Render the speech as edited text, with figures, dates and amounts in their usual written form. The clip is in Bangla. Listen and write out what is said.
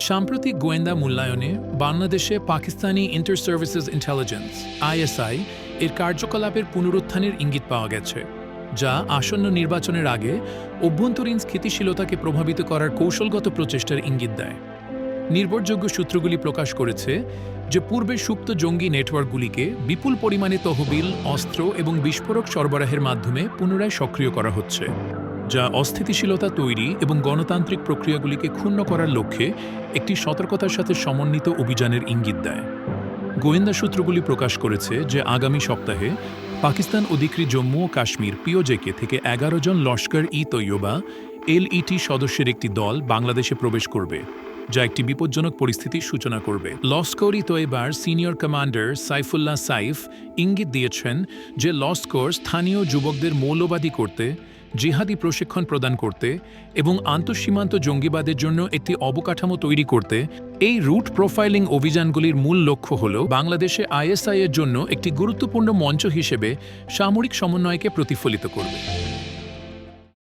সাম্প্রতিক গোয়েন্দা মূল্যায়নে বাংলাদেশে Pakistani inter services intelligence ISI এর কার্যকলাপের পুনরুত্থানের ইঙ্গিত পাওয়া গেছে, যা আসন্ন নির্বাচনের আগে অভ্যন্তরীণ স্থিতিশীলতাকে প্রভাবিত করার কৌশলগত প্রচেষ্টার ইঙ্গিত দেয়। নির্ভরযোগ্য সূত্রগুলি প্রকাশ করেছে যে পূর্বে সুপ্ত জঙ্গি নেটওয়ার্কগুলিকে বিপুল পরিমাণে তহবিল, অস্ত্র এবং বিস্ফোরক সরবরাহের মাধ্যমে পুনরায় সক্রিয় করা হচ্ছে, যা অস্থিতিশীলতা তৈরি এবং গণতান্ত্রিক প্রক্রিয়াগুলিকে ক্ষুণ্ণ করার লক্ষ্যে একটি সতর্কতার সাথে সমন্বিত অভিযানের ইঙ্গিত দেয়। গোয়েন্দা সূত্রগুলি প্রকাশ করেছে যে আগামী সপ্তাহে পাকিস্তান অধিকৃত জম্মু ও কাশ্মীর পিওজেকে থেকে ১১ জন লস্কর-ই-তৈয়বা এলইটি সদস্যের একটি দল বাংলাদেশে প্রবেশ করবে, যা একটি বিপজ্জনক পরিস্থিতির সূচনা করবে। লস্কর-ই-তৈয়বার সিনিয়র কমান্ডার সাইফুল্লাহ সাইফ ইঙ্গিত দিয়েছেন যে লস্কর স্থানীয় যুবকদের মৌলবাদী করতে, জিহাদি প্রশিক্ষণ প্রদান করতে এবং আন্তঃসীমান্ত জঙ্গিবাদের জন্য একটি অবকাঠামো তৈরি করতে এই রুট প্রোফাইলিং অভিযানগুলির মূল লক্ষ্য হল বাংলাদেশে আইএসআই এর জন্য একটি গুরুত্বপূর্ণ মঞ্চ হিসেবে সামরিক সমন্বয়কে প্রতিফলিত করবে।